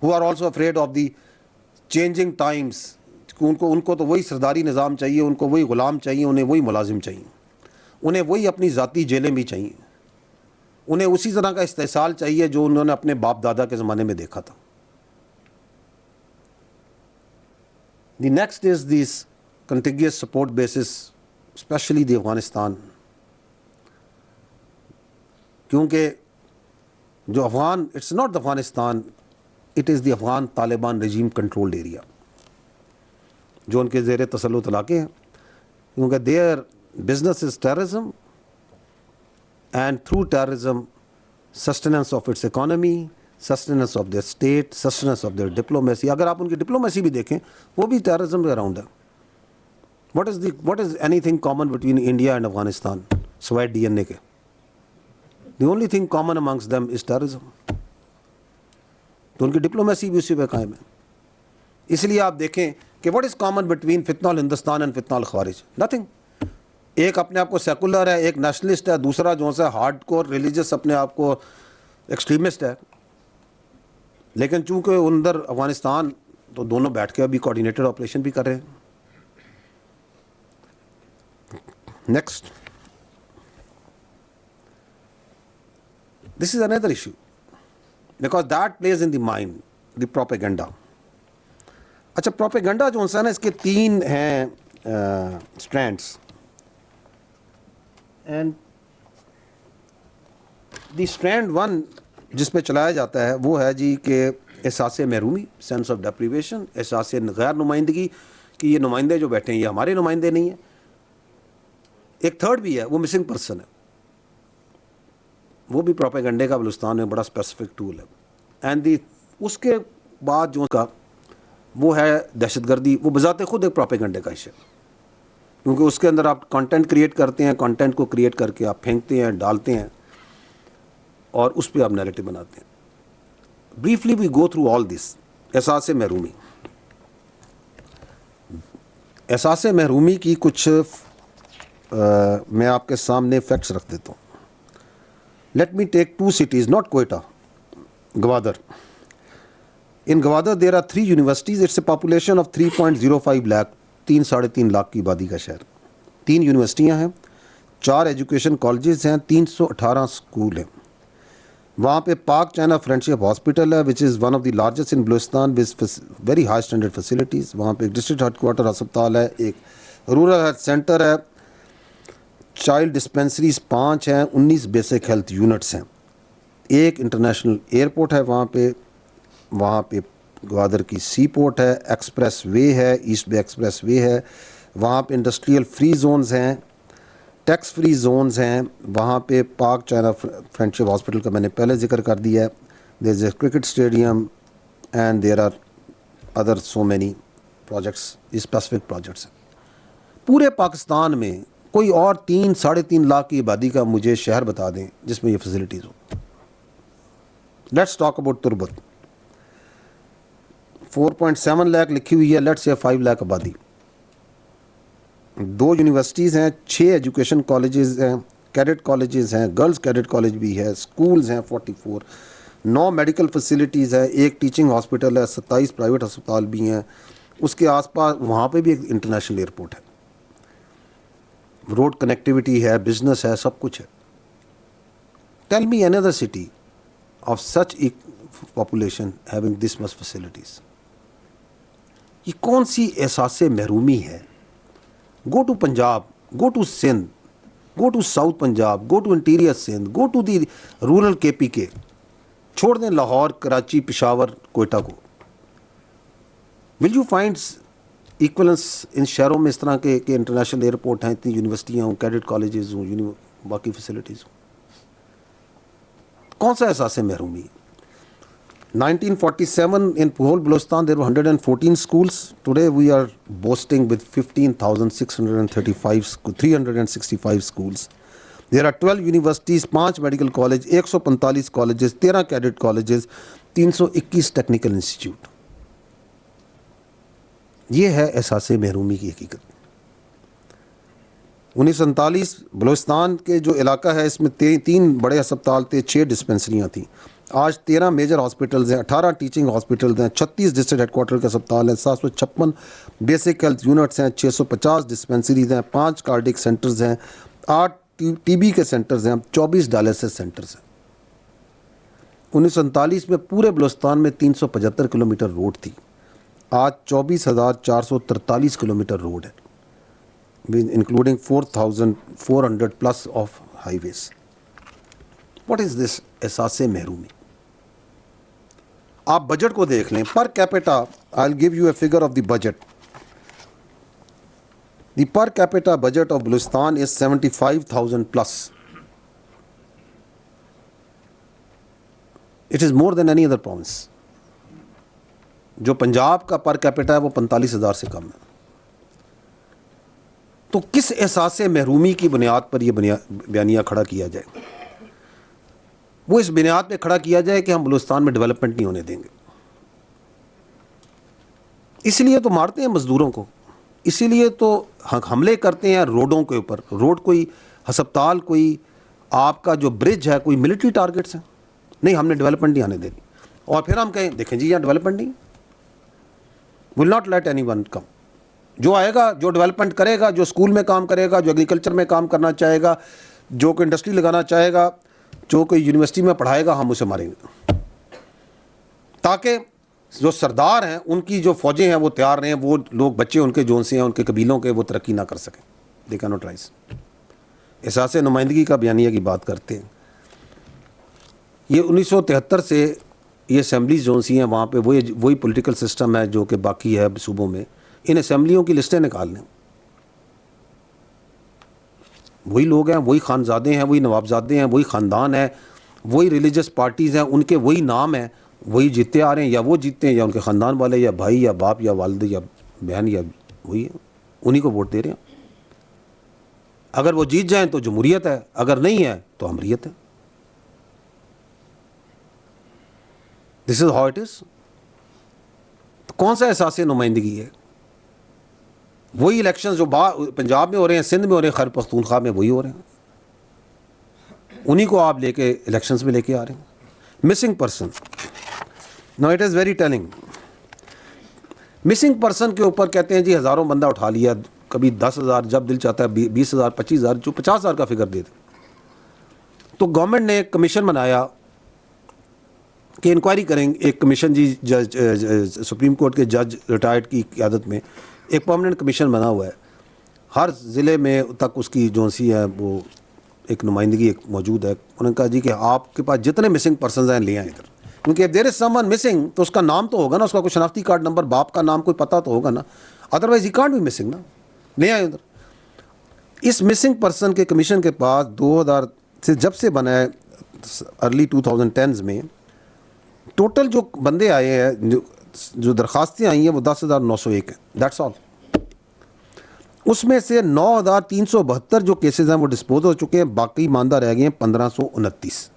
who are also afraid of the changing times. ان کو تو وہی سرداری نظام چاہیے, ان کو وہی غلام چاہیے, انہیں وہی ملازم چاہیے, انہیں وہی اپنی ذاتی جیلیں بھی چاہیے, انہیں اسی طرح کا استحصال چاہیے جو انہوں نے اپنے باپ دادا کے زمانے میں دیکھا تھا. The next is these contiguous support bases, especially the Afghanistan. کیونکہ جو Afghan, it's not the Afghanistan, it is the Afghan Taliban regime controlled area جو ان کے زیر تسلط علاقے ہیں, کیونکہ their business is terrorism and through terrorism sustenance of its economy, sustenance of their state, sustenance of their diplomacy. اگر آپ ان کی ڈپلومیسی بھی دیکھیں وہ بھی terrorism کے اراؤنڈ ہے. What is anything common between India and Afghanistan سوائے ڈی این اے کے؟ The only thing common amongst them is terrorism. تو ان کی ڈپلومیسی بھی اسی پہ قائم ہے. اس لیے آپ دیکھیں کہ what is common between فتنہ الہندوستان and فتنہ الخوارج؟ Nothing. ایک اپنے آپ کو سیکولر ہے, ایک نیشنلسٹ ہے, دوسرا جو ہے ہارڈ کور ریلیجس اپنے آپ کو ایکسٹریمسٹ ہے. لیکن چونکہ اندر افغانستان تو دونوں بیٹھ کے ابھی کوآرڈینیٹڈ آپریشن بھی کر رہے ہیں. Next, this is another issue because that plays in the mind, the propaganda. اچھا, پروپیگنڈا جو ہے نا اس کے تین ہیں اسٹرینڈس. اینڈ دی اسٹرینڈ ون جس پہ چلایا جاتا ہے وہ ہے جی کہ احساس محرومی, سینس آف ڈیپریویشن, احساس غیر نمائندگی کہ یہ نمائندے جو بیٹھے ہیں یہ ہمارے نمائندے نہیں ہیں. ایک تھرڈ بھی ہے, وہ مسنگ پرسن ہے, وہ بھی پروپیگنڈے کا بلوچستان میں بڑا اسپیسیفک ٹول ہے. اینڈ اس کے بعد جو کا وہ ہے دہشت گردی, وہ بذات خود ایک پروپیگنڈے کا ایشو ہے, کیونکہ اس کے اندر آپ کانٹینٹ کریٹ کرتے ہیں, کانٹینٹ کو کریٹ کر کے آپ پھینکتے ہیں, ڈالتے ہیں اور اس پہ آپ نیریٹو بناتے ہیں. Briefly we go through all this. احساس محرومی, احساس محرومی کی کچھ میں آپ کے سامنے فیکٹس رکھ دیتا ہوں. Let me take 2 cities, not Quetta, Gwadar. In Gwadar there are 3 universities. It's a population of 3.05 lakh, 3.5 lakh کی آبادی کا شہر. 3 یونیورسٹیاں ہیں, 4 ایجوکیشن کالجز ہیں, 318 اسکول ہیں. وہاں پہ پاک چائنا فرینڈشپ ہاسپٹل ہے which is one of the largest in Balochistan with very high standard facilities. وہاں پہ ایک ڈسٹرکٹ ہیڈ کوارٹر ہسپتال ہے, ایک رورل ہیلتھ سینٹر ہے, چائلڈ ڈسپینسریز 5 ہیں, 19 بیسک ہیلتھ یونٹس ہیں, ایک انٹرنیشنل ایئرپورٹ ہے وہاں پہ گوادر کی سی پورٹ ہے, ایکسپریس وے ہے, ایسٹ بے ایکسپریس وے ہے, وہاں پہ انڈسٹریل فری زونز ہیں, ٹیکس فری زونز ہیں, وہاں پہ پاک چائنا فرینڈشپ ہاسپٹل کا میں نے پہلے ذکر کر دیا ہے. There is a cricket stadium and there are other so many projects, specific projects ہیں. پورے پاکستان میں کوئی اور 3-3.5 لاکھ کی آبادی کا مجھے شہر بتا دیں جس میں یہ facilities who. Let's talk about تربت. 4.7 لاکھ لکھی ہوئی ہے, لیٹس سے 5 لاکھ آبادی. 2 یونیورسٹیز ہیں, 6 ایجوکیشن کالجز ہیں, کیڈٹ کالجز ہیں, گرلز کیڈٹ کالج بھی ہے, اسکولز ہیں 44, 9 میڈیکل فیسلٹیز ہے, ایک ٹیچنگ ہاسپٹل ہے, 27 پرائیویٹ ہسپتال بھی ہیں. اس کے آس پاس وہاں پہ بھی ایک انٹرنیشنل ایئرپورٹ ہے, روڈ کنیکٹیوٹی ہے, بزنس ہے, سب کچھ ہے. Tell me another city of such population having this much facilities. یہ کون سی احساس محرومی ہے؟ Go to Punjab, go to Sindh, go to south Punjab, go to interior Sindh, go to the rural K P کے, چھوڑ دیں لاہور, کراچی, پشاور, کوئٹہ کو. ول یو فائنڈ ایکولنس ان شہروں میں اس طرح کے کہ انٹرنیشنل ایئرپورٹ ہیں, اتنی یونیورسٹیاں ہوں, کیڈٹ کالجز ہوں, باقی فیسلٹیز ہوں؟ کون سا احساس محرومی؟ 1947 in whole Balochistan there were 114 schools. Today we are boasting with 365 schools. There are 12 universities, 5 medical colleges, 145 colleges, 13 cadet colleges, 321 technical institute. یہ ہے احساس محرومی کی حقیقت. 1947 بلوچستان کے جو علاقہ ہے اس میں 3 بڑے ہسپتال تھے, 6 ڈسپینسریاں تھیں, آج 13 میجر ہاسپٹلز ہیں, 18 ٹیچنگ ہاسپٹلز ہیں, 36 ڈسٹرکٹ ہیڈ کوارٹر کے اسپتال ہیں, 756 بیسک ہیلتھ یونٹس ہیں, 650 ڈسپینسریز ہیں, 5 کارڈک سینٹرز ہیں, 8 ٹی بی کے سینٹرز ہیں, 24 ڈائلسس سینٹرز ہیں. 1947 میں پورے بلوچستان میں 375 کلومیٹر روڈ تھی, آج 24,443 کلومیٹر روڈ ہے, including 4,400 plus of highways. What is this احساس محرومی؟ آپ بجٹ کو دیکھ لیں, per capita, I will give you a figure of the budget. The per capita budget of Balochistan is 75,000 plus. It is more than any other province. جو پنجاب کا per capita ہے وہ 45,000 سے کم ہے. تو کس احساس محرومی کی بنیاد پر یہ بیانیہ کھڑا کیا جائے؟ وہ اس بنیاد پہ کھڑا کیا جائے کہ ہم بلوچستان میں ڈیولپمنٹ نہیں ہونے دیں گے. اس لیے تو مارتے ہیں مزدوروں کو, اسی لیے تو حملے کرتے ہیں روڈوں کے اوپر. روڈ کوئی ہسپتال, کوئی آپ کا جو برج ہے, کوئی ملٹری ٹارگٹس ہیں. نہیں, ہم نے ڈیولپمنٹ نہیں آنے دینی. اور پھر ہم کہیں دیکھیں جی یہاں ڈیولپمنٹ نہیں, will not let anyone come. جو آئے گا, جو ڈیولپمنٹ کرے گا, جو اسکول میں کام کرے گا, جو ایگریکلچر میں کام کرنا چاہے گا, جو کوئی انڈسٹری لگانا چاہے گا, جو کوئی یونیورسٹی میں پڑھائے گا, ہم اسے ماریں گے. تاکہ جو سردار ہیں ان کی جو فوجیں ہیں وہ تیار رہیں, وہ لوگ بچے ان کے جون سے ہیں, ان کے قبیلوں کے, وہ ترقی نہ کر سکیں. They can not rise. احساس نمائندگی کا بیانیہ کی بات کرتے ہیں. یہ 1973 سے یہ اسمبلیز جو سی ہیں وہاں پہ وہی پولیٹیکل سسٹم ہے جو کہ باقی ہے صوبوں میں. ان اسمبلیوں کی لسٹیں نکال لیں, وہی لوگ ہیں, وہی خانزادے ہیں, وہی نوابزادے ہیں, وہی خاندان ہیں, وہی ریلیجس پارٹیز ہیں, ان کے وہی نام ہیں, وہی جیتے آ رہے ہیں, یا وہ جیتے ہیں یا ان کے خاندان والے, یا بھائی یا باپ یا والد یا بہن, یا وہی ہیں, انہی کو ووٹ دے رہے ہیں. اگر وہ جیت جائیں تو جمہوریت ہے, اگر نہیں ہے تو امریت ہے. دس از ہاؤ اٹ از. کون سا احساس نمائندگی ہے؟ وہی الیکشن جو پنجاب میں ہو رہے ہیں, سندھ میں ہو رہے ہیں, خیبر پختونخوا میں وہی ہو رہے ہیں, انہی کو آپ لے کے الیکشنز میں لے کے آ رہے ہیں. Missing person, no it is very telling. Missing person کے اوپر کہتے ہیں جی ہزاروں بندہ اٹھا لیا, کبھی 10,000, جب دل چاہتا ہے 20,000, 25,000, جو 50,000 کا فگر دے دیں. تو گورنمنٹ نے ایک کمیشن بنایا کہ انکوائری کریں. ایک کمیشن جی جج سپریم کورٹ کے جج ریٹائرڈ کی قیادت میں ایک پرماننٹ کمیشن بنا ہوا ہے. ہر ضلع میں تک اس کی جو سی ہے وہ ایک نمائندگی ایک موجود ہے. انہوں نے کہا جی کہ آپ کے پاس جتنے مسنگ پرسنز ہیں لے آئیں ادھر, کیونکہ if there is someone missing تو اس کا نام تو ہوگا نا, اس کا کوئی شناختی کارڈ نمبر, باپ کا نام کوئی پتہ تو ہوگا نا, otherwise he can't be missing نا. لے آئیں ادھر. اس مسنگ پرسن کے کمیشن کے پاس 2000 سے جب سے بنا ہے ارلی 2010s میں ٹوٹل جو بندے آئے ہیں, جو درخواستیں آئی ہیں وہ 10,901 ہیں. That's all. اس میں سے 9,372 جو کیسز ہیں وہ ڈسپوز ہو چکے ہیں, باقی ماندہ رہ گئے ہیں 1,529.